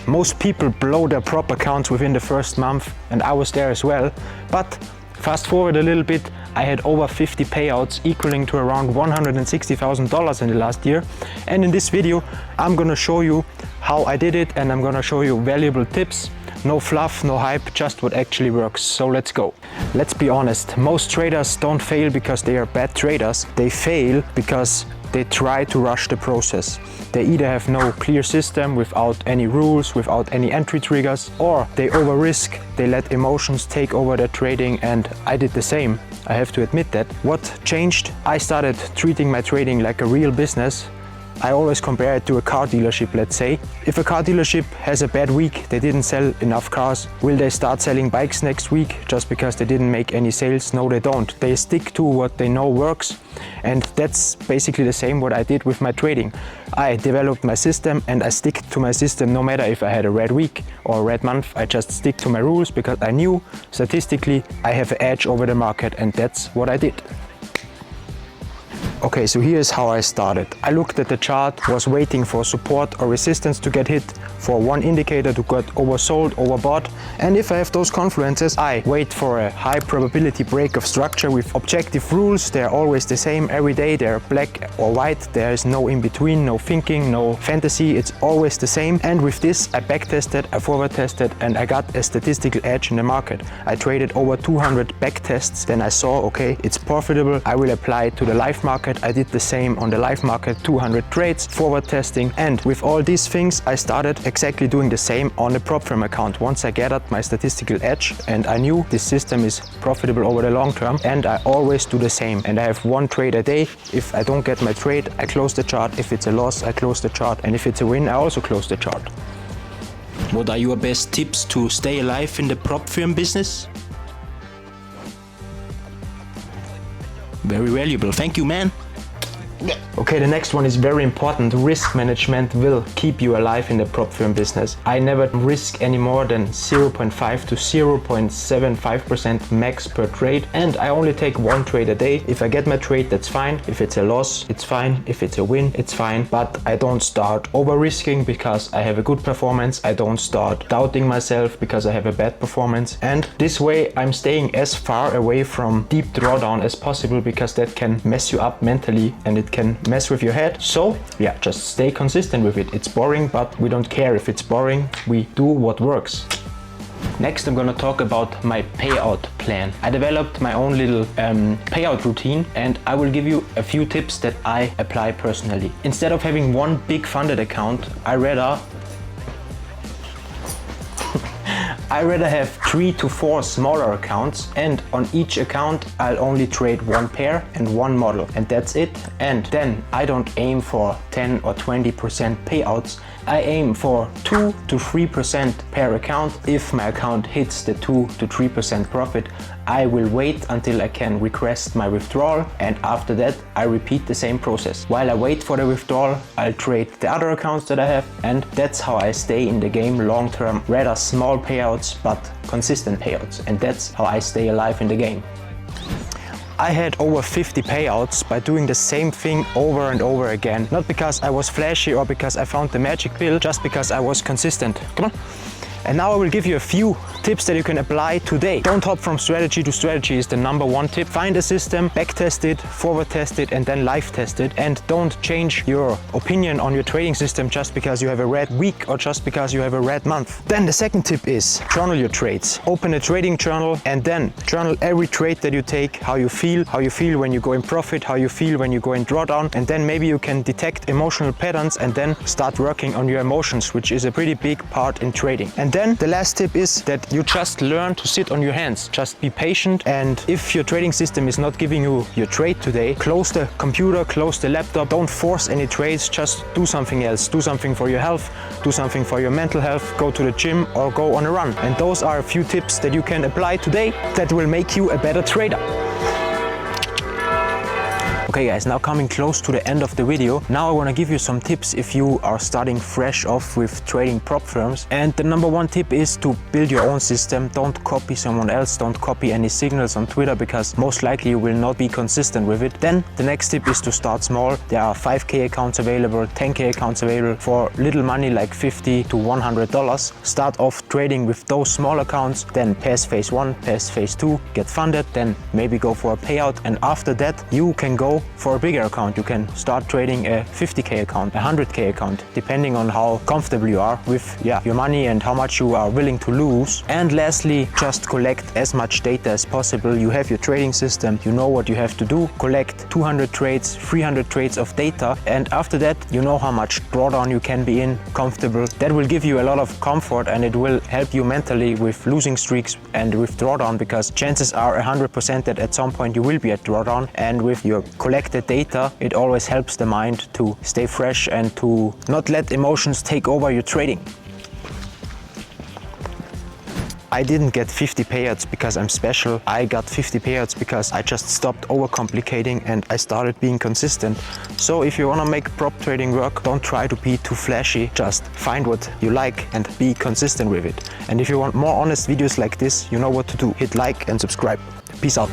Most people blow their prop accounts within the first month, and I was there as well. But fast forward a little bit, I had over 50 payouts equaling to around $160,000 in the last year. And in this video, I'm gonna show you how I did it, and I'm gonna show you valuable tips. No fluff, no hype, just what actually works. So let's go. Let's be honest, most traders don't fail because they are bad traders. They fail because they try to rush the process. They either have no clear system without any rules, without any entry triggers, or they over risk, they let emotions take over their trading, and I did the same. I have to admit that. What changed? I started treating my trading like a real business. I always compare it to a car dealership, let's say. If a car dealership has a bad week, they didn't sell enough cars, will they start selling bikes next week just because they didn't make any sales? No, they don't. They stick to what they know works. And that's basically the same what I did with my trading. I developed my system and I stick to my system no matter if I had a red week or a red month. I just stick to my rules because I knew statistically I have an edge over the market, and that's what I did. Okay, so here's how I started. I looked at the chart, was waiting for support or resistance to get hit, for one indicator to get oversold, overbought, and if I have those confluences, I wait for a high probability break of structure with objective rules. They're always the same every day. They're black or white. There is no in between, no thinking, no fantasy. It's always the same. And with this, I back tested, I forward tested, and I got a statistical edge in the market. I traded over 200 back tests. Then I saw, okay, it's profitable. I will apply it to the live market. I did the same on the live market, 200 trades, forward testing, and with all these things I started exactly doing the same on the prop firm account. Once I gathered my statistical edge and I knew this system is profitable over the long term, and I always do the same, and I have one trade a day. If I don't get my trade, I close the chart. If it's a loss, I close the chart, and if it's a win, I also close the chart. What are your best tips to stay alive in the prop firm business? Very valuable, thank you, man. Okay, the next one is very important. Risk management will keep you alive in the prop firm business. I never risk any more than 0.5 to 0.75% max per trade, and I only take one trade a day. If I get my trade, that's fine. If it's a loss, it's fine. If it's a win, it's fine. But I don't start over risking because I have a good performance. I don't start doubting myself because I have a bad performance. And this way I'm staying as far away from deep drawdown as possible, because that can mess you up mentally and it can mess with your head. So yeah, just stay consistent with it. It's boring, but we don't care if it's boring. We do what works. Next, I'm gonna talk about my payout plan. I developed my own little payout routine, and I will give you a few tips that I apply personally. Instead of having one big funded account, I rather have 3 to 4 smaller accounts, and on each account I'll only trade one pair and one model, and that's it. And then I don't aim for 10 or 20% payouts. I aim for 2 to 3% per account. If my account hits the 2 to 3% profit, I will wait until I can request my withdrawal, and after that I repeat the same process. While I wait for the withdrawal, I'll trade the other accounts that I have, and that's how I stay in the game long term. Rather small payouts, but consistent payouts, and that's how I stay alive in the game. I had over 50 payouts by doing the same thing over and over again. Not because I was flashy or because I found the magic pill, just because I was consistent. Come on. And now I will give you a few tips that you can apply today. Don't hop from strategy to strategy is the #1 tip. Find a system, back test it, forward test it, and then live test it. And don't change your opinion on your trading system just because you have a red week or just because you have a red month. Then the second tip is journal your trades. Open a trading journal and then journal every trade that you take, how you feel when you go in profit, how you feel when you go in drawdown, and then maybe you can detect emotional patterns and then start working on your emotions, which is a pretty big part in trading. And then the last tip is that you just learn to sit on your hands. Just be patient, and if your trading system is not giving you your trade today, close the computer, close the laptop. Don't force any trades, just do something else. Do something for your health, do something for your mental health, go to the gym or go on a run. And those are a few tips that you can apply today that will make you a better trader. Okay guys, now coming close to the end of the video. Now I want to give you some tips if you are starting fresh off with trading prop firms. And the number one tip is to build your own system. Don't copy someone else, don't copy any signals on Twitter, because most likely you will not be consistent with it. Then the next tip is to start small. There are 5k accounts available, 10k accounts available for little money like $50 to $100. Start off trading with those small accounts, then pass phase 1, pass phase 2, get funded, then maybe go for a payout, and after that you can go for a bigger account. You can start trading a 50k account, a 100k account, depending on how comfortable you are with your money and how much you are willing to lose. And lastly, just collect as much data as possible. You have your trading system, you know what you have to do. Collect 200 trades, 300 trades of data, and after that you know how much drawdown you can be in comfortable. That will give you a lot of comfort, and it will help you mentally with losing streaks and with drawdown, because chances are 100% that at some point you will be at drawdown. And with your collected data, it always helps the mind to stay fresh and to not let emotions take over your trading. I didn't get 50 payouts because I'm special. I got 50 payouts because I just stopped overcomplicating and I started being consistent. So if you want to make prop trading work, don't try to be too flashy. Just find what you like and be consistent with it. And if you want more honest videos like this, you know what to do. Hit like and subscribe. Peace out.